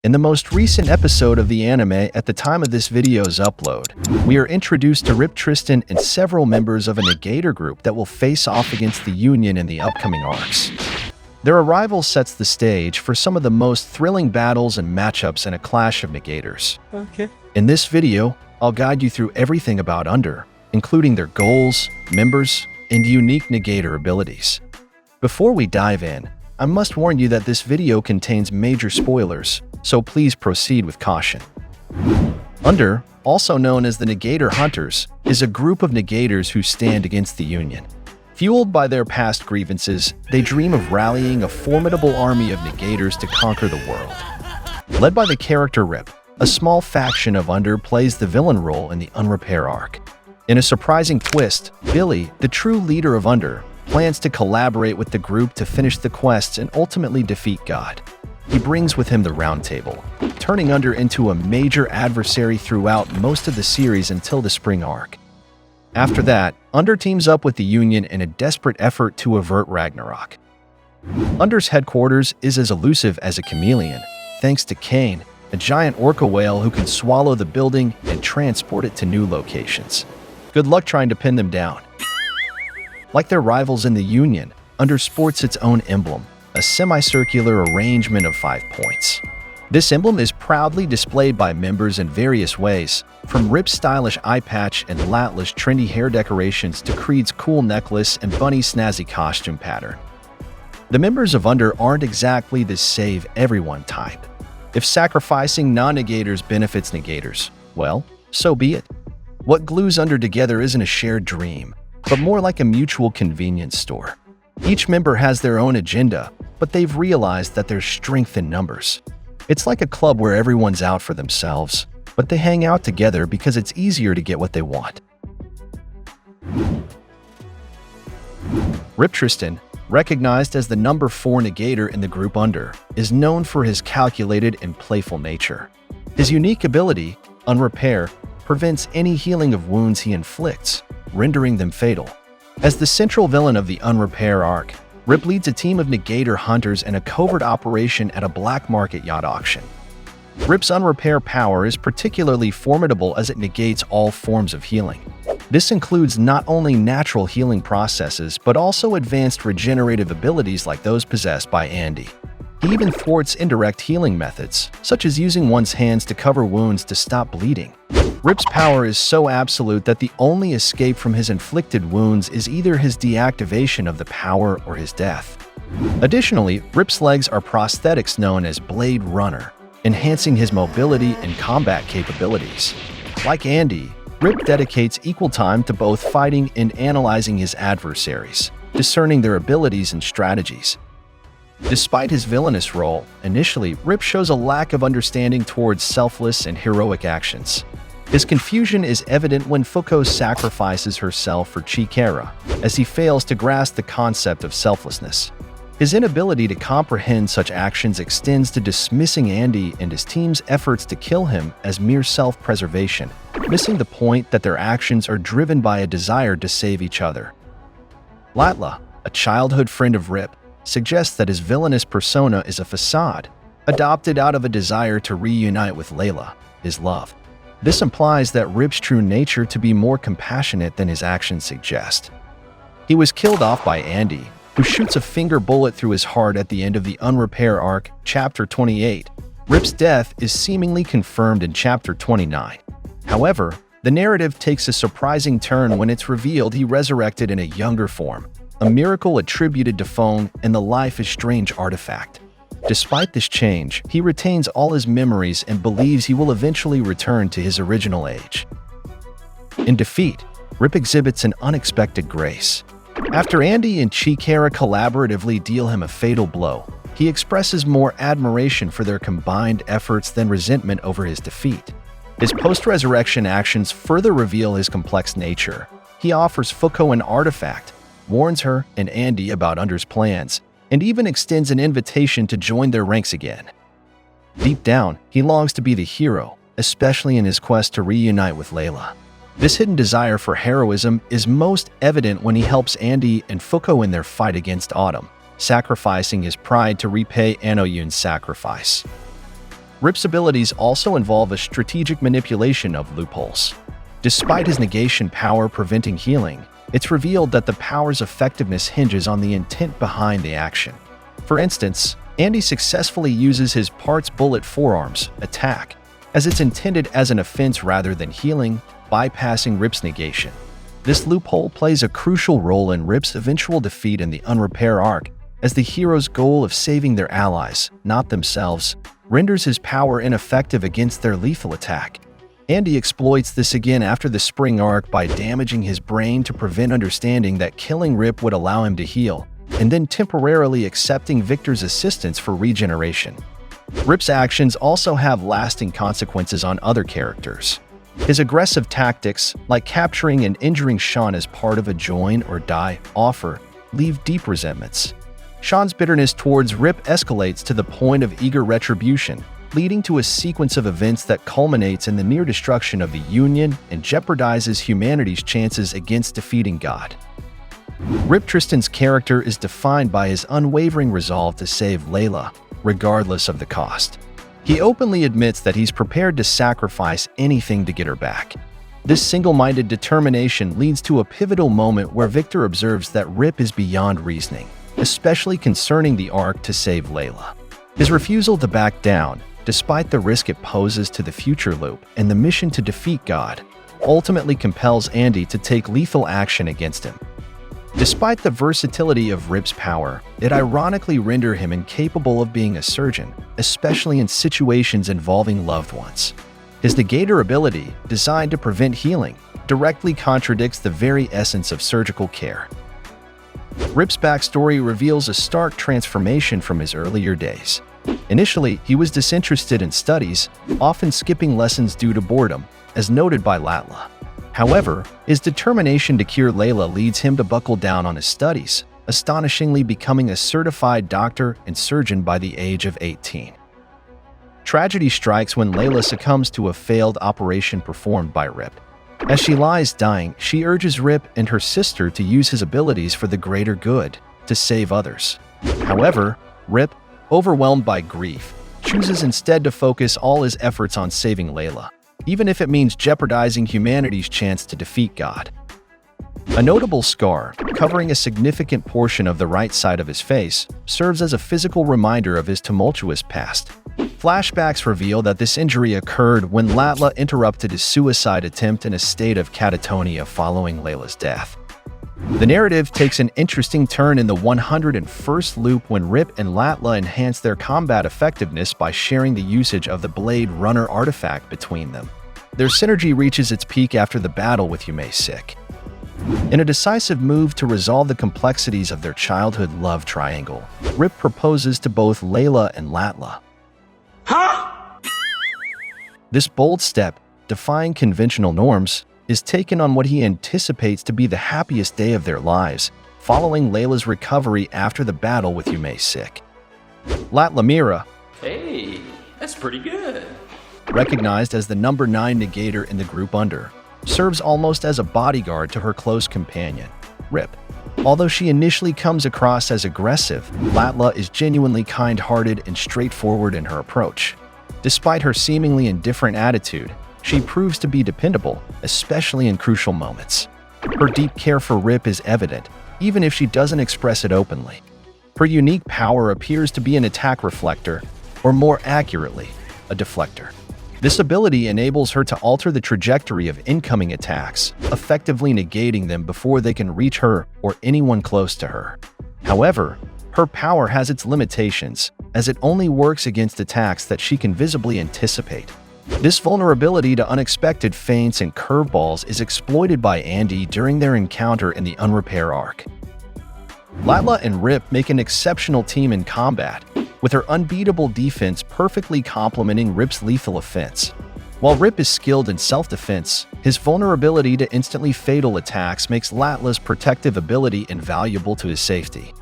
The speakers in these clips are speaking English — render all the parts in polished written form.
In the most recent episode of the anime at the time of this video's upload, we are introduced to Tristan and several members of a Negator group that will face off against the Union in the upcoming arcs. Their arrival sets the stage for some of the most thrilling battles and matchups in a clash of Negators. In this video, I'll guide you through everything about Under, including their goals, members, and unique Negator abilities. Before we dive in, I must warn you that this video contains major spoilers, so please proceed with caution. Under, also known as the Negator Hunters, is a group of Negators who stand against the Union. Fueled by their past grievances, they dream of rallying a formidable army of Negators to conquer the world. Led by the character Rip, a small faction of Under plays the villain role in the Unrepair arc. In a surprising twist, Billy, the true leader of Under, plans to collaborate with the group to finish the quests and ultimately defeat God. He brings with him the Round Table, turning Under into a major adversary throughout most of the series until the spring arc. After that, Under teams up with the Union in a desperate effort to avert Ragnarok. Under's headquarters is as elusive as a chameleon, thanks to Kane, a giant orca whale who can swallow the building and transport it to new locations. Good luck trying to pin them down. Like their rivals in the Union, Under sports its own emblem, a semicircular arrangement of 5 points. This emblem is proudly displayed by members in various ways, from Rip's stylish eye patch and Latla's trendy hair decorations to Creed's cool necklace and Bunny's snazzy costume pattern. The members of Under aren't exactly the save-everyone type. If sacrificing non-Negators benefits Negators, well, so be it. What glues Under together isn't a shared dream, but more like a mutual convenience store. Each member has their own agenda, but they've realized that there's strength in numbers. It's like a club where everyone's out for themselves, but they hang out together because it's easier to get what they want. Tristan, recognized as the number 4 Negator in the group Under, is known for his calculated and playful nature. His unique ability, Unrepair, prevents any healing of wounds he inflicts, rendering them fatal. As the central villain of the Unrepair arc, Rip leads a team of Negator hunters in a covert operation at a black market yacht auction. Rip's Unrepair power is particularly formidable as it negates all forms of healing. This includes not only natural healing processes, but also advanced regenerative abilities like those possessed by Andy. He even thwarts indirect healing methods, such as using one's hands to cover wounds to stop bleeding. Rip's power is so absolute that the only escape from his inflicted wounds is either his deactivation of the power or his death. Additionally, Rip's legs are prosthetics known as Blade Runner, enhancing his mobility and combat capabilities. Like Andy, Rip dedicates equal time to both fighting and analyzing his adversaries, discerning their abilities and strategies. Despite his villainous role, initially, Rip shows a lack of understanding towards selfless and heroic actions. His confusion is evident when Fuko sacrifices herself for Chikara, as he fails to grasp the concept of selflessness. His inability to comprehend such actions extends to dismissing Andy and his team's efforts to kill him as mere self-preservation, missing the point that their actions are driven by a desire to save each other. Latla, a childhood friend of Rip, suggests that his villainous persona is a facade, adopted out of a desire to reunite with Layla, his love. This implies that Rip's true nature to be more compassionate than his actions suggest. He was killed off by Andy, who shoots a finger bullet through his heart at the end of the Unrepair arc, Chapter 28. Rip's death is seemingly confirmed in Chapter 29. However, the narrative takes a surprising turn when it's revealed he resurrected in a younger form, a miracle attributed to Feng and the Life is Strange artifact. Despite this change, he retains all his memories and believes he will eventually return to his original age. In defeat, Rip exhibits an unexpected grace. After Andy and Chikara collaboratively deal him a fatal blow, he expresses more admiration for their combined efforts than resentment over his defeat. His post-resurrection actions further reveal his complex nature. He offers Fuko an artifact, warns her and Andy about Under's plans, and even extends an invitation to join their ranks again. Deep down, he longs to be the hero, especially in his quest to reunite with Layla. This hidden desire for heroism is most evident when he helps Andy and Fuko in their fight against Autumn, sacrificing his pride to repay Anoyun's sacrifice. Rip's abilities also involve a strategic manipulation of loopholes. Despite his negation power preventing healing, it's revealed that the power's effectiveness hinges on the intent behind the action. For instance, Andy successfully uses his parts bullet forearms attack, as it's intended as an offense rather than healing, bypassing Rip's negation. This loophole plays a crucial role in Rip's eventual defeat in the Unrepair arc, as the hero's goal of saving their allies, not themselves, renders his power ineffective against their lethal attack. Andy exploits this again after the Spring arc by damaging his brain to prevent understanding that killing Rip would allow him to heal, and then temporarily accepting Victor's assistance for regeneration. Rip's actions also have lasting consequences on other characters. His aggressive tactics, like capturing and injuring Sean as part of a join or die offer, leave deep resentments. Sean's bitterness towards Rip escalates to the point of eager retribution, leading to a sequence of events that culminates in the near destruction of the Union and jeopardizes humanity's chances against defeating God. Rip Tristan's character is defined by his unwavering resolve to save Latla, regardless of the cost. He openly admits that he's prepared to sacrifice anything to get her back. This single-minded determination leads to a pivotal moment where Victor observes that Rip is beyond reasoning, especially concerning the arc to save Latla. His refusal to back down, despite the risk it poses to the future loop and the mission to defeat God, ultimately compels Andy to take lethal action against him. Despite the versatility of Rip's power, it ironically renders him incapable of being a surgeon, especially in situations involving loved ones. His Negator ability, designed to prevent healing, directly contradicts the very essence of surgical care. Rip's backstory reveals a stark transformation from his earlier days. Initially, he was disinterested in studies, often skipping lessons due to boredom, as noted by Latla. However, his determination to cure Latla leads him to buckle down on his studies, astonishingly becoming a certified doctor and surgeon by the age of 18. Tragedy strikes when Latla succumbs to a failed operation performed by Rip. As she lies dying, she urges Rip and her sister to use his abilities for the greater good, to save others. However, Rip, overwhelmed by grief, chooses instead to focus all his efforts on saving Latla, even if it means jeopardizing humanity's chance to defeat God. A notable scar, covering a significant portion of the right side of his face, serves as a physical reminder of his tumultuous past. Flashbacks reveal that this injury occurred when Latla interrupted his suicide attempt in a state of catatonia following Layla's death. The narrative takes an interesting turn in the 101st loop when Rip and Latla enhance their combat effectiveness by sharing the usage of the Blade Runner artifact between them. Their synergy reaches its peak after the battle with Yusai. In a decisive move to resolve the complexities of their childhood love triangle, Rip proposes to both Latla and Latla. This bold step, defying conventional norms, is taken on what he anticipates to be the happiest day of their lives, following Layla's recovery after the battle with Yusai. Latla Mirah, Hey, that's pretty good. recognized as the number 9 Negator in the group Under, serves almost as a bodyguard to her close companion, Rip. Although she initially comes across as aggressive, Latla is genuinely kind-hearted and straightforward in her approach. Despite her seemingly indifferent attitude, she proves to be dependable, especially in crucial moments. Her deep care for Rip is evident, even if she doesn't express it openly. Her unique power appears to be an attack reflector, or more accurately, a deflector. This ability enables her to alter the trajectory of incoming attacks, effectively negating them before they can reach her or anyone close to her. However, her power has its limitations, as it only works against attacks that she can visibly anticipate. This vulnerability to unexpected feints and curveballs is exploited by Andy during their encounter in the Unrepair arc. Latla and Rip make an exceptional team in combat, with her unbeatable defense perfectly complementing Rip's lethal offense. While Rip is skilled in self-defense, his vulnerability to instantly fatal attacks makes Latla's protective ability invaluable to his safety.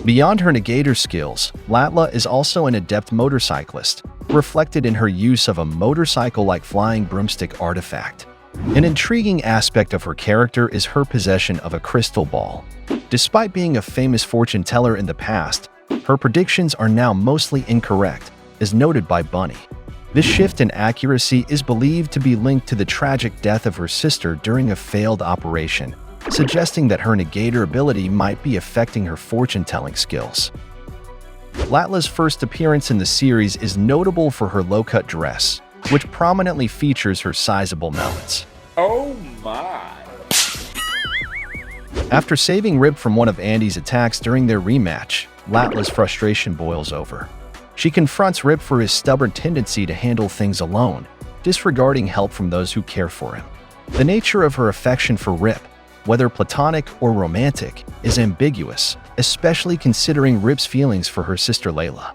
Beyond her Negator skills, Latla is also an adept motorcyclist, reflected in her use of a motorcycle-like flying broomstick artifact. An intriguing aspect of her character is her possession of a crystal ball. Despite being a famous fortune teller in the past, her predictions are now mostly incorrect, as noted by Bunny. This shift in accuracy is believed to be linked to the tragic death of her sister during a failed operation, suggesting that her Negator ability might be affecting her fortune-telling skills. Latla's first appearance in the series is notable for her low-cut dress, which prominently features her sizable melons. Oh my! After saving Rip from one of Andy's attacks during their rematch, Latla's frustration boils over. She confronts Rip for his stubborn tendency to handle things alone, disregarding help from those who care for him. The nature of her affection for Rip, whether platonic or romantic, is ambiguous, especially considering Rip's feelings for her sister Layla.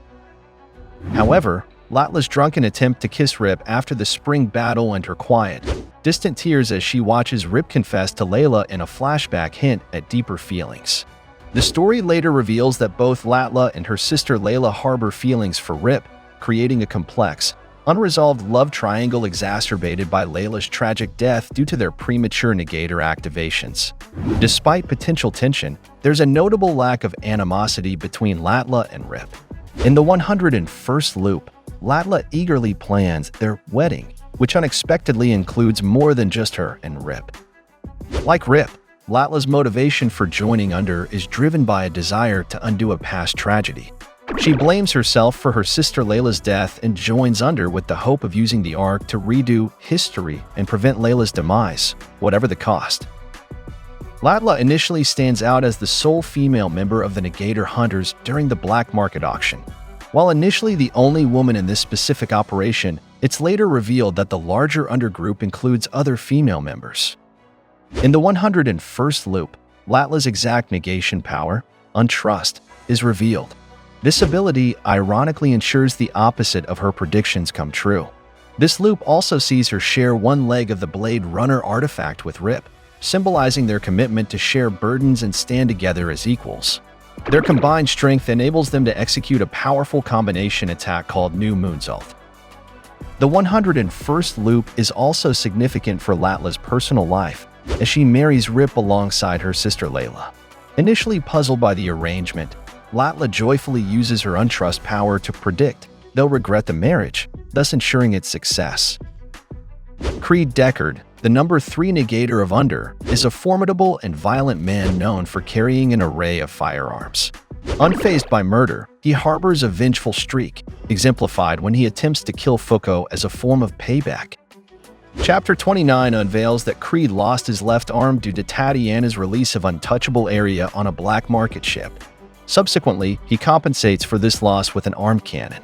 However, Latla's drunken attempt to kiss Rip after the spring battle and her quiet, distant tears as she watches Rip confess to Layla in a flashback hint at deeper feelings. The story later reveals that both Latla and her sister Layla harbor feelings for Rip, creating a complex, unresolved love triangle exacerbated by Layla's tragic death due to their premature Negator activations. Despite potential tension, there's a notable lack of animosity between Latla and Rip. In the 101st loop, Latla eagerly plans their wedding, which unexpectedly includes more than just her and Rip. Like Rip, Latla's motivation for joining Under is driven by a desire to undo a past tragedy. She blames herself for her sister Layla's death and joins Under with the hope of using the arc to redo history and prevent Layla's demise, whatever the cost. Latla initially stands out as the sole female member of the Negator Hunters during the black market auction. While initially the only woman in this specific operation, it's later revealed that the larger undergroup includes other female members. In the 101st loop, Latla's exact negation power, Untrust, is revealed. This ability ironically ensures the opposite of her predictions come true. This loop also sees her share one leg of the Blade Runner artifact with Rip, symbolizing their commitment to share burdens and stand together as equals. Their combined strength enables them to execute a powerful combination attack called New Moonsault. The 101st loop is also significant for Latla's personal life, as she marries Rip alongside her sister Layla. Initially puzzled by the arrangement, Latla joyfully uses her Untrust power to predict they'll regret the marriage, thus ensuring its success. Creed Deckard, the number 3 Negator of Under, is a formidable and violent man known for carrying an array of firearms. Unfazed by murder, he harbors a vengeful streak, exemplified when he attempts to kill Fuko as a form of payback. Chapter 29 unveils that Creed lost his left arm due to Tatiana's release of Untouchable Area on a black market ship. Subsequently, he compensates for this loss with an arm cannon.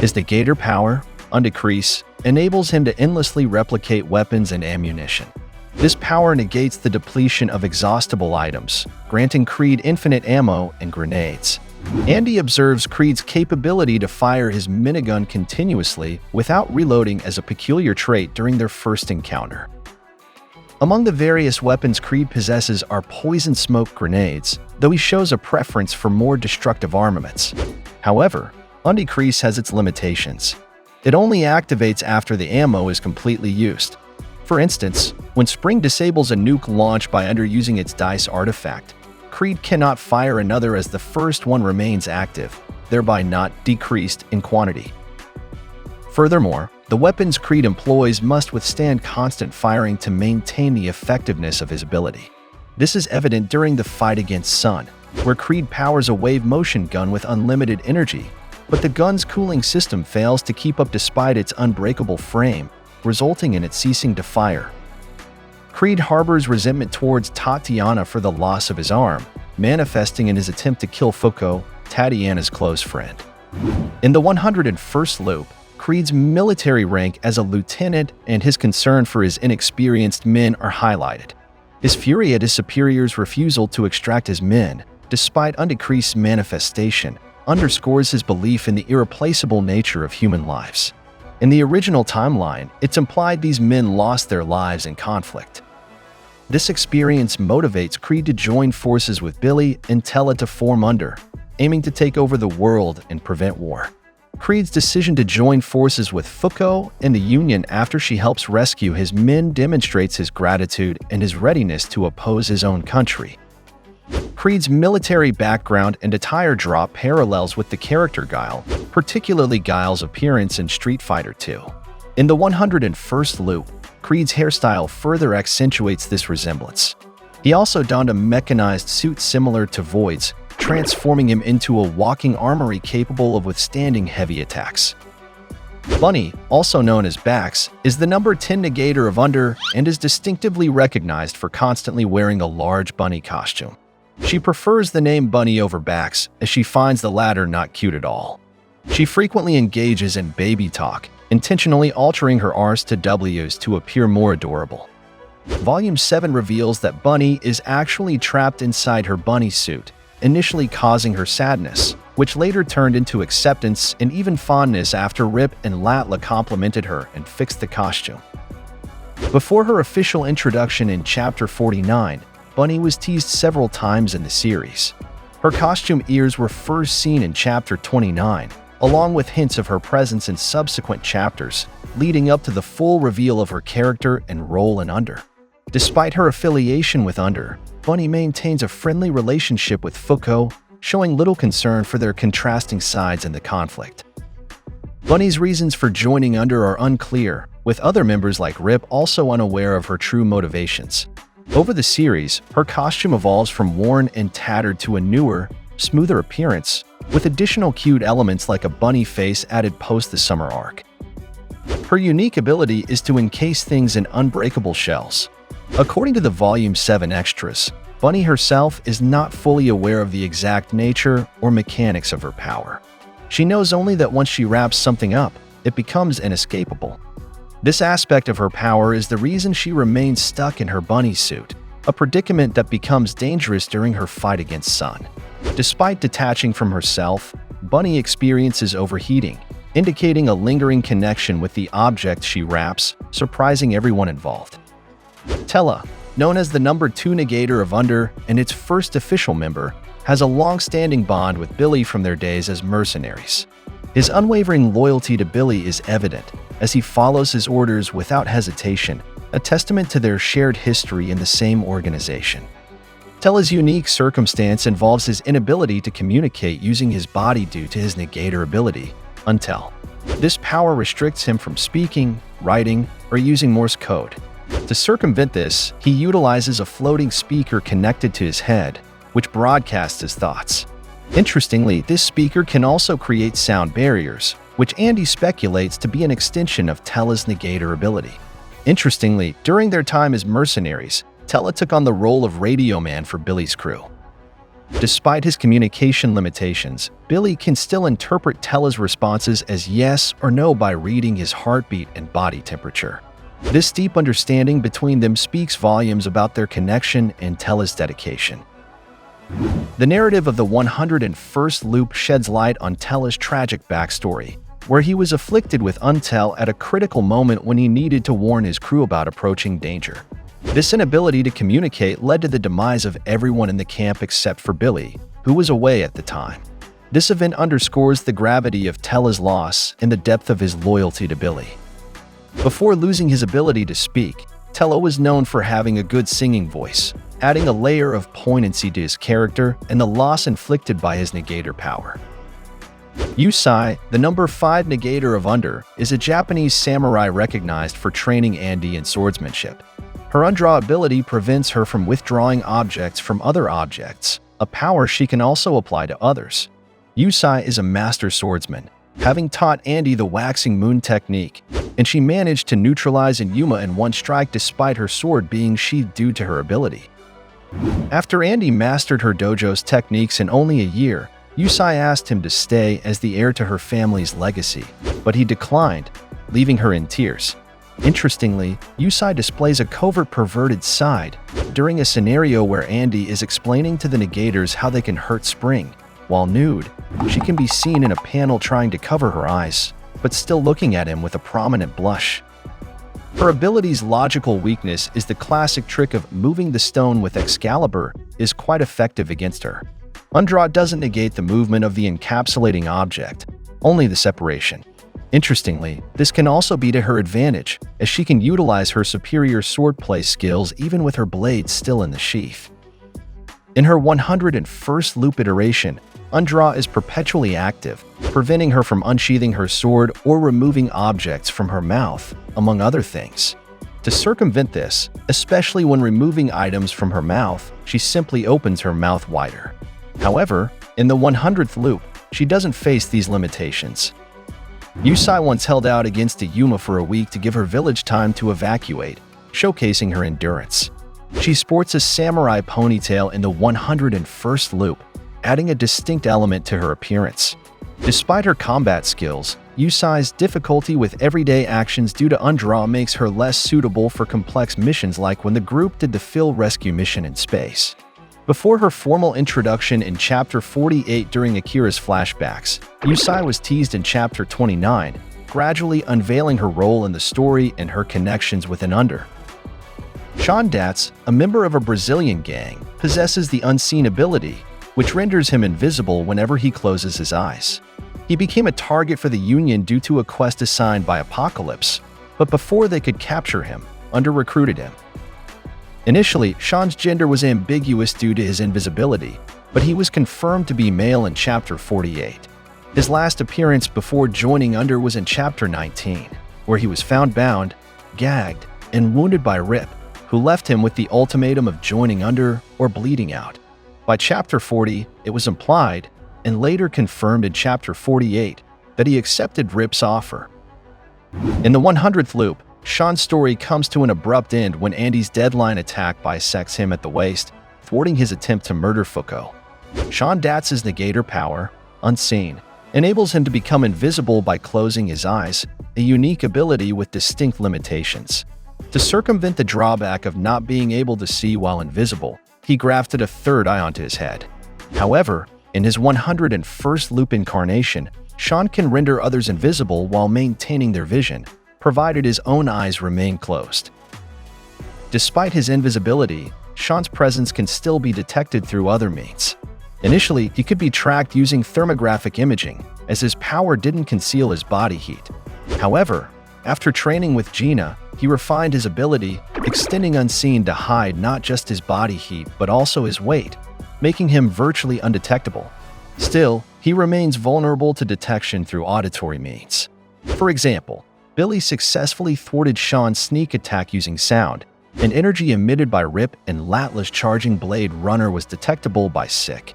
His Negator power, Undecrease, enables him to endlessly replicate weapons and ammunition. This power negates the depletion of exhaustible items, granting Creed infinite ammo and grenades. Andy observes Creed's capability to fire his minigun continuously without reloading as a peculiar trait during their first encounter. Among the various weapons Creed possesses are poison smoke grenades, though he shows a preference for more destructive armaments. However, Undecrease has its limitations. It only activates after the ammo is completely used. For instance, when Spring disables a nuke launched by underusing its dice artifact, Creed cannot fire another as the first one remains active, thereby not decreased in quantity. Furthermore, the weapons Creed employs must withstand constant firing to maintain the effectiveness of his ability. This is evident during the fight against Sun, where Creed powers a wave motion gun with unlimited energy, but the gun's cooling system fails to keep up despite its unbreakable frame, resulting in it ceasing to fire. Creed harbors resentment towards Tatiana for the loss of his arm, manifesting in his attempt to kill Fuko, Tatiana's close friend. In the 101st loop, Creed's military rank as a lieutenant and his concern for his inexperienced men are highlighted. His fury at his superior's refusal to extract his men, despite Undecreased manifestation, underscores his belief in the irreplaceable nature of human lives. In the original timeline, it's implied these men lost their lives in conflict. This experience motivates Creed to join forces with Billy and Tella to form Under, aiming to take over the world and prevent war. Creed's decision to join forces with Fuko and the Union after she helps rescue his men demonstrates his gratitude and his readiness to oppose his own country. Creed's military background and attire draw parallels with the character Guile, particularly Guile's appearance in Street Fighter II. In the 101st loop, Creed's hairstyle further accentuates this resemblance. He also donned a mechanized suit similar to Void's, transforming him into a walking armory capable of withstanding heavy attacks. Bunny, also known as Bax, is the number 10 negator of Under and is distinctively recognized for constantly wearing a large bunny costume. She prefers the name Bunny over Bax, as she finds the latter not cute at all. She frequently engages in baby talk, intentionally altering her R's to W's to appear more adorable. Volume 7 reveals that Bunny is actually trapped inside her bunny suit, initially causing her sadness, which later turned into acceptance and even fondness after Rip and Latla complimented her and fixed the costume. Before her official introduction in Chapter 49, Bunny was teased several times in the series. Her costume ears were first seen in Chapter 29, along with hints of her presence in subsequent chapters, leading up to the full reveal of her character and role in Under. Despite her affiliation with Under, Bunny maintains a friendly relationship with Fuko, showing little concern for their contrasting sides in the conflict. Bunny's reasons for joining Under are unclear, with other members like Rip also unaware of her true motivations. Over the series, her costume evolves from worn and tattered to a newer, smoother appearance, with additional cute elements like a bunny face added post the summer arc. Her unique ability is to encase things in unbreakable shells. According to the Volume 7 extras, Bunny herself is not fully aware of the exact nature or mechanics of her power. She knows only that once she wraps something up, it becomes inescapable. This aspect of her power is the reason she remains stuck in her bunny suit, a predicament that becomes dangerous during her fight against Sun. Despite detaching from herself, Bunny experiences overheating, indicating a lingering connection with the object she wraps, surprising everyone involved. Tella, known as the number 2 negator of Under and its first official member, has a long-standing bond with Billy from their days as mercenaries. His unwavering loyalty to Billy is evident, as he follows his orders without hesitation, a testament to their shared history in the same organization. Tella's unique circumstance involves his inability to communicate using his body due to his negator ability, Untel. This power restricts him from speaking, writing, or using Morse code. To circumvent this, he utilizes a floating speaker connected to his head, which broadcasts his thoughts. Interestingly, this speaker can also create sound barriers, which Andy speculates to be an extension of Tella's negator ability. Interestingly, during their time as mercenaries, Tella took on the role of radio man for Billy's crew. Despite his communication limitations, Billy can still interpret Tella's responses as yes or no by reading his heartbeat and body temperature. This deep understanding between them speaks volumes about their connection and Tella's dedication. The narrative of the 101st loop sheds light on Tella's tragic backstory, where he was afflicted with Untel at a critical moment when he needed to warn his crew about approaching danger. This inability to communicate led to the demise of everyone in the camp except for Billy, who was away at the time. This event underscores the gravity of Tella's loss and the depth of his loyalty to Billy. Before losing his ability to speak, Tella was known for having a good singing voice, adding a layer of poignancy to his character and the loss inflicted by his negator power. Yusai, the number 5 negator of Under, is a Japanese samurai recognized for training Andy in swordsmanship. Her undraw ability prevents her from withdrawing objects from other objects, a power she can also apply to others. Yusai is a master swordsman, having taught Andy the waxing moon technique, and she managed to neutralize Yuma in one strike despite her sword being sheathed due to her ability. After Andy mastered her dojo's techniques in only a year, Yusai asked him to stay as the heir to her family's legacy, but he declined, leaving her in tears. Interestingly, Yusai displays a covert perverted side during a scenario where Andy is explaining to the negators how they can hurt Spring. While nude, she can be seen in a panel trying to cover her eyes, but still looking at him with a prominent blush. Her ability's logical weakness is the classic trick of moving the stone with Excalibur is quite effective against her. Undraw doesn't negate the movement of the encapsulating object, only the separation. Interestingly, this can also be to her advantage, as she can utilize her superior swordplay skills even with her blade still in the sheath. In her 101st loop iteration, Undra is perpetually active, preventing her from unsheathing her sword or removing objects from her mouth, among other things. To circumvent this, especially when removing items from her mouth, she simply opens her mouth wider. However, in the 100th loop, she doesn't face these limitations. Yusai once held out against a Yuma for a week to give her village time to evacuate, showcasing her endurance. She sports a samurai ponytail in the 101st loop, adding a distinct element to her appearance. Despite her combat skills, Yusai's difficulty with everyday actions due to Undra makes her less suitable for complex missions like when the group did the Phil rescue mission in space. Before her formal introduction in Chapter 48 during Akira's flashbacks, Yusai was teased in Chapter 29, gradually unveiling her role in the story and her connections with Under. Datz, a member of a Brazilian gang, possesses the unseen ability, which renders him invisible whenever he closes his eyes. He became a target for the Union due to a quest assigned by Apocalypse, but before they could capture him, Under recruited him. Initially, Sean's gender was ambiguous due to his invisibility, but he was confirmed to be male in Chapter 48. His last appearance before joining Under was in Chapter 19, where he was found bound, gagged, and wounded by Rip, who left him with the ultimatum of joining Under or bleeding out. By Chapter 40, it was implied, and later confirmed in Chapter 48, that he accepted Rip's offer. In the 100th loop, Sean's story comes to an abrupt end when Andy's deadline attack bisects him at the waist, thwarting his attempt to murder Fuko. Datz's Negator power, Unseen, enables him to become invisible by closing his eyes, a unique ability with distinct limitations. To circumvent the drawback of not being able to see while invisible, he grafted a third eye onto his head. However, in his 101st loop incarnation, Sean can render others invisible while maintaining their vision, provided his own eyes remain closed. Despite his invisibility, Sean's presence can still be detected through other means. Initially, he could be tracked using thermographic imaging, as his power didn't conceal his body heat. However, after training with Gina, he refined his ability, extending Unseen to hide not just his body heat but also his weight, making him virtually undetectable. Still, he remains vulnerable to detection through auditory means. For example, Billy successfully thwarted Sean's sneak attack using sound, and energy emitted by Rip and Latla's charging blade runner was detectable by Sick.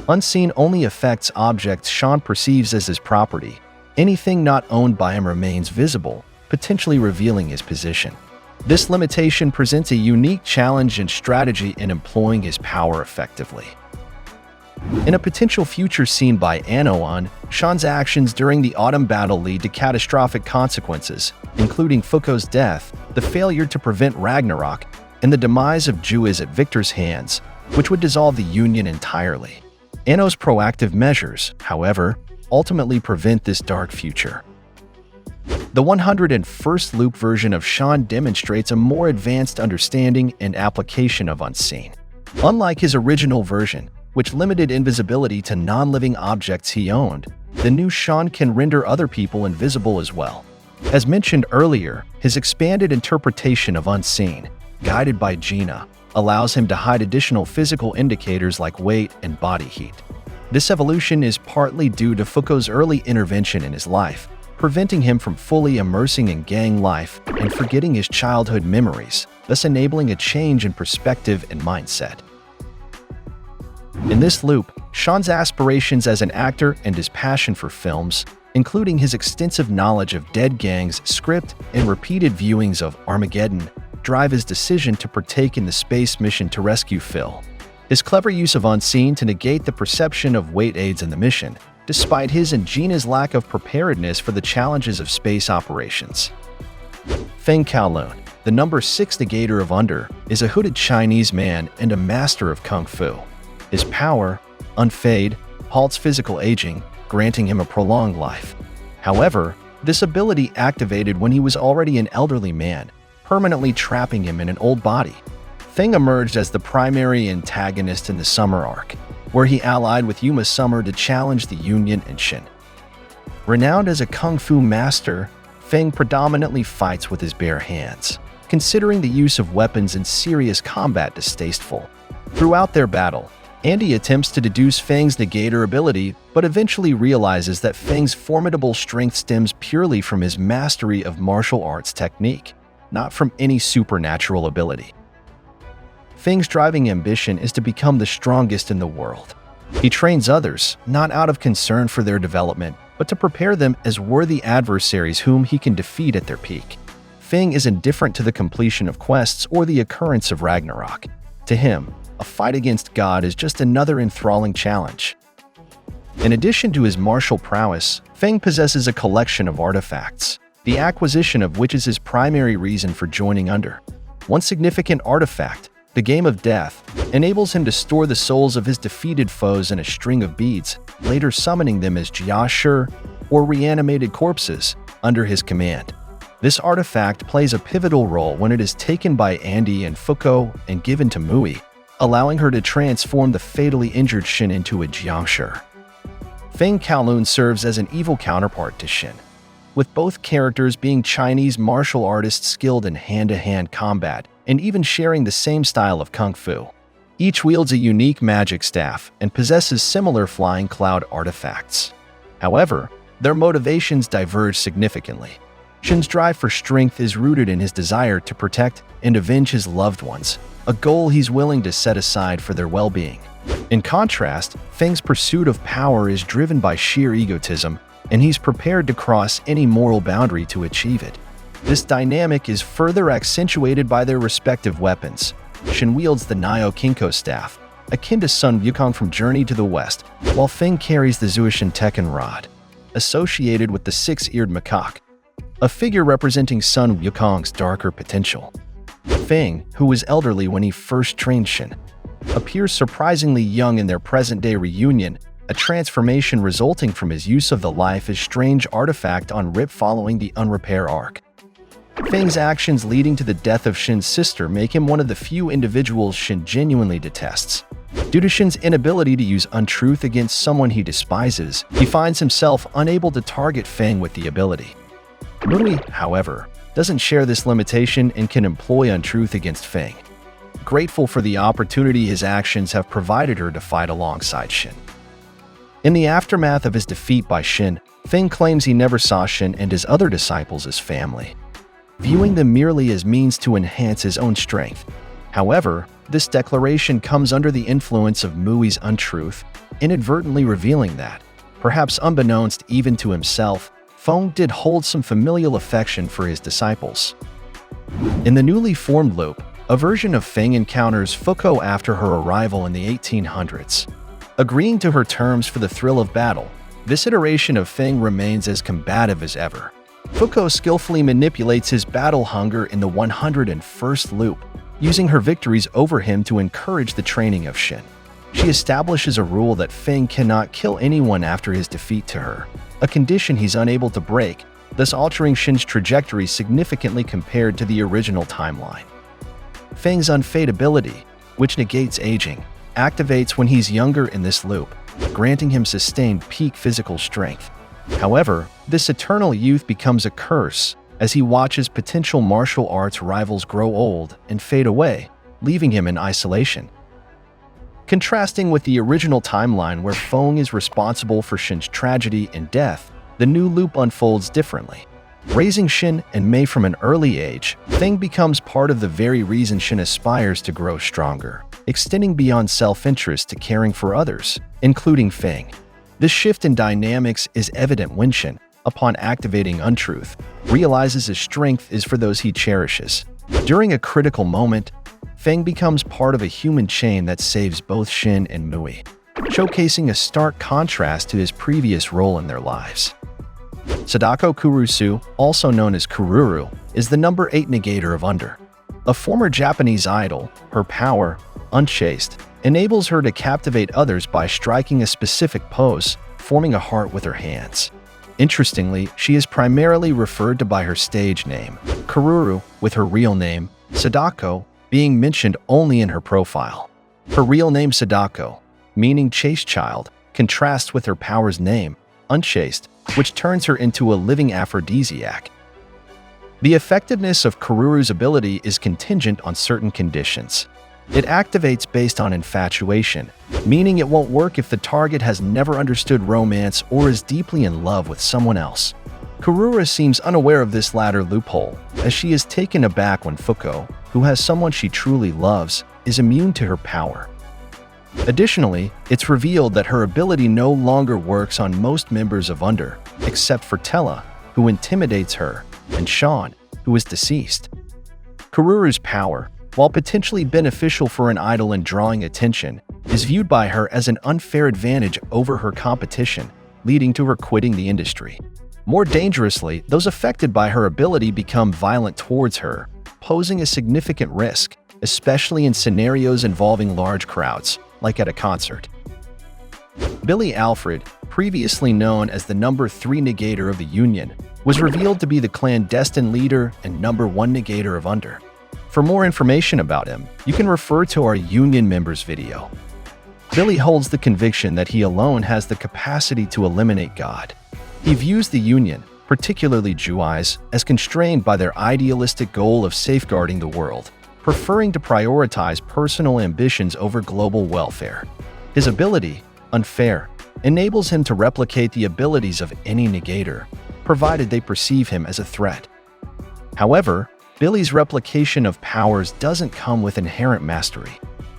Unseen only affects objects Sean perceives as his property. Anything not owned by him remains visible, potentially revealing his position. This limitation presents a unique challenge and strategy in employing his power effectively. In a potential future seen by Anoan, Sean's actions during the autumn battle lead to catastrophic consequences, including Fuko's death, the failure to prevent Ragnarok, and the demise of Juiz at Victor's hands, which would dissolve the Union entirely. Anno's proactive measures, however, ultimately prevent this dark future. The 101st loop version of Sean demonstrates a more advanced understanding and application of Unseen. Unlike his original version, which limited invisibility to non-living objects he owned, the new Sean can render other people invisible as well. As mentioned earlier, his expanded interpretation of Unseen, guided by Gina, allows him to hide additional physical indicators like weight and body heat. This evolution is partly due to Fuko's early intervention in his life, preventing him from fully immersing in gang life and forgetting his childhood memories, thus enabling a change in perspective and mindset. In this loop, Sean's aspirations as an actor and his passion for films, including his extensive knowledge of Dead Gang's script and repeated viewings of Armageddon, drive his decision to partake in the space mission to rescue Phil. His clever use of Unseen to negate the perception of weight aids in the mission, despite his and Gina's lack of preparedness for the challenges of space operations. Feng Kowloon, the number 6 Negator of Under, is a hooded Chinese man and a master of Kung Fu. His power, Unfade, halts physical aging, granting him a prolonged life. However, this ability activated when he was already an elderly man, permanently trapping him in an old body. Feng emerged as the primary antagonist in the Summer arc, where he allied with Yuma Summer to challenge the Union and Shin. Renowned as a Kung Fu master, Feng predominantly fights with his bare hands, considering the use of weapons in serious combat distasteful. Throughout their battle, Andy attempts to deduce Feng's Negator ability, but eventually realizes that Feng's formidable strength stems purely from his mastery of martial arts technique, not from any supernatural ability. Feng's driving ambition is to become the strongest in the world. He trains others, not out of concern for their development, but to prepare them as worthy adversaries whom he can defeat at their peak. Feng is indifferent to the completion of quests or the occurrence of Ragnarok. To him, a fight against God is just another enthralling challenge. In addition to his martial prowess, Feng possesses a collection of artifacts, the acquisition of which is his primary reason for joining Under. One significant artifact, the Game of Death, enables him to store the souls of his defeated foes in a string of beads, later summoning them as Jiashur, or reanimated corpses, under his command. This artifact plays a pivotal role when it is taken by Andy and Fuko and given to Mui, allowing her to transform the fatally injured Shin into a Jiangshi. Feng Kowloon serves as an evil counterpart to Shin, with both characters being Chinese martial artists skilled in hand-to-hand combat and even sharing the same style of kung fu. Each wields a unique magic staff and possesses similar flying cloud artifacts. However, their motivations diverge significantly. Shin's drive for strength is rooted in his desire to protect and avenge his loved ones, a goal he's willing to set aside for their well-being. In contrast, Feng's pursuit of power is driven by sheer egotism, and he's prepared to cross any moral boundary to achieve it. This dynamic is further accentuated by their respective weapons. Shin wields the Nio Kinko staff, akin to Sun Wukong from Journey to the West, while Feng carries the Zuishan Tekken rod, associated with the six-eared macaque, a figure representing Sun Wukong's darker potential. Feng, who was elderly when he first trained Shin, appears surprisingly young in their present-day reunion, a transformation resulting from his use of the Life is Strange artifact on Rip following the Unrepair arc. Feng's actions leading to the death of Shin's sister make him one of the few individuals Shin genuinely detests. Due to Shin's inability to use untruth against someone he despises, he finds himself unable to target Feng with the ability. Mui, however, doesn't share this limitation and can employ untruth against Feng, grateful for the opportunity his actions have provided her to fight alongside Shin. In the aftermath of his defeat by Shin, Feng claims he never saw Shin and his other disciples as family, viewing them merely as means to enhance his own strength. However, this declaration comes under the influence of Mui's untruth, inadvertently revealing that, perhaps unbeknownst even to himself, Feng did hold some familial affection for his disciples. In the newly formed loop, a version of Feng encounters Fuko after her arrival in the 1800s. Agreeing to her terms for the thrill of battle, this iteration of Feng remains as combative as ever. Fuko skillfully manipulates his battle hunger in the 101st loop, using her victories over him to encourage the training of Shin. She establishes a rule that Feng cannot kill anyone after his defeat to her, a condition he's unable to break, thus altering Shin's trajectory significantly compared to the original timeline. Feng's Unfade ability, which negates aging, activates when he's younger in this loop, granting him sustained peak physical strength. However, this eternal youth becomes a curse as he watches potential martial arts rivals grow old and fade away, leaving him in isolation. Contrasting with the original timeline where Feng is responsible for Shin's tragedy and death, the new loop unfolds differently. Raising Shin and Mei from an early age, Feng becomes part of the very reason Shin aspires to grow stronger, extending beyond self-interest to caring for others, including Feng. This shift in dynamics is evident when Shin, upon activating untruth, realizes his strength is for those he cherishes. During a critical moment, Feng becomes part of a human chain that saves both Shin and Mui, showcasing a stark contrast to his previous role in their lives. Sadako Kurusu, also known as Kururu, is the number 8 Negator of Under. A former Japanese idol, her power, unchaste, enables her to captivate others by striking a specific pose, forming a heart with her hands. Interestingly, she is primarily referred to by her stage name, Kururu, with her real name, Sadako, being mentioned only in her profile. Her real name Sadako, meaning chaste child, contrasts with her power's name, unchaste, which turns her into a living aphrodisiac. The effectiveness of Kururu's ability is contingent on certain conditions. It activates based on infatuation, meaning it won't work if the target has never understood romance or is deeply in love with someone else. Kururu seems unaware of this latter loophole, as she is taken aback when Fuko, who has someone she truly loves, is immune to her power. Additionally, it's revealed that her ability no longer works on most members of Under, except for Tella, who intimidates her, and Sean, who is deceased. Kururu's power, while potentially beneficial for an idol in drawing attention, is viewed by her as an unfair advantage over her competition, leading to her quitting the industry. More dangerously, those affected by her ability become violent towards her, posing a significant risk, especially in scenarios involving large crowds, like at a concert. Billy Alfred, previously known as the number 3 Negator of the Union, was revealed to be the clandestine leader and number 1 Negator of Under. For more information about him, you can refer to our Union members video. Billy holds the conviction that he alone has the capacity to eliminate God. He views the Union, particularly Yusai, as constrained by their idealistic goal of safeguarding the world, preferring to prioritize personal ambitions over global welfare. His ability, Unfair, enables him to replicate the abilities of any Negator, provided they perceive him as a threat. However, Billy's replication of powers doesn't come with inherent mastery.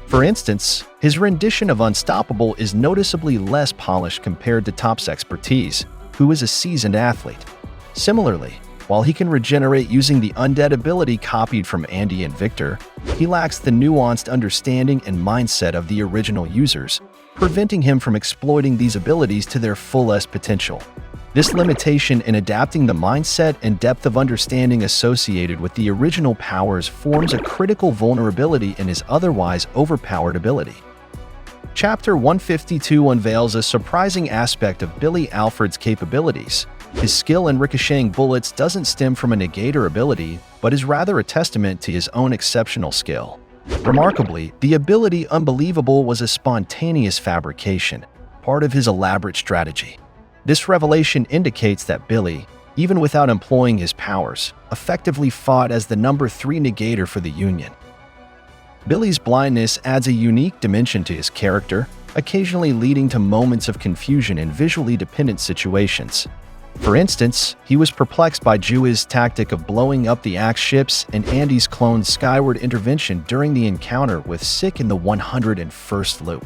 For instance, his rendition of Unstoppable is noticeably less polished compared to Top's expertise, who is a seasoned athlete. Similarly, while he can regenerate using the undead ability copied from Andy and Victor, he lacks the nuanced understanding and mindset of the original users, preventing him from exploiting these abilities to their fullest potential. This limitation in adapting the mindset and depth of understanding associated with the original powers forms a critical vulnerability in his otherwise overpowered ability. Chapter 152 unveils a surprising aspect of Billy Alfred's capabilities. His skill in ricocheting bullets doesn't stem from a Negator ability, but is rather a testament to his own exceptional skill. Remarkably, the ability Unbelievable was a spontaneous fabrication, part of his elaborate strategy. This revelation indicates that Billy, even without employing his powers, effectively fought as the number 3 Negator for the Union. Billy's blindness adds a unique dimension to his character, occasionally leading to moments of confusion in visually dependent situations. For instance, he was perplexed by Jui's tactic of blowing up the Axe ships and Andy's clone's skyward intervention during the encounter with Sick in the 101st loop.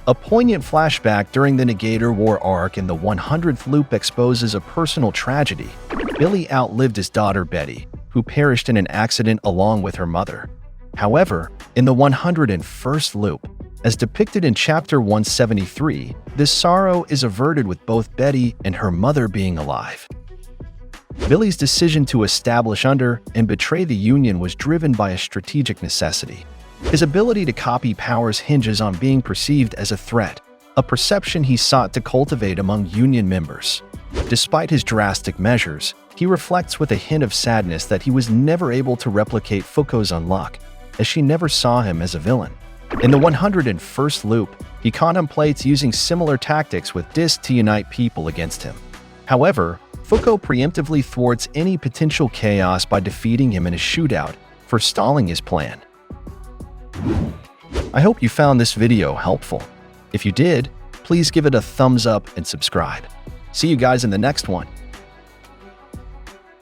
A poignant flashback during the Negator War arc in the 100th loop exposes a personal tragedy. Billy outlived his daughter Betty, who perished in an accident along with her mother. However, in the 101st loop, as depicted in Chapter 173, this sorrow is averted with both Betty and her mother being alive. Billy's decision to establish Under and betray the Union was driven by a strategic necessity. His ability to copy powers hinges on being perceived as a threat, a perception he sought to cultivate among Union members. Despite his drastic measures, he reflects with a hint of sadness that he was never able to replicate Fuko's Unluck, as she never saw him as a villain. In the 101st loop, he contemplates using similar tactics with Disc to unite people against him. However, Fuko preemptively thwarts any potential chaos by defeating him in a shootout, forestalling his plan. I hope you found this video helpful. If you did, please give it a thumbs up and subscribe. See you guys in the next one.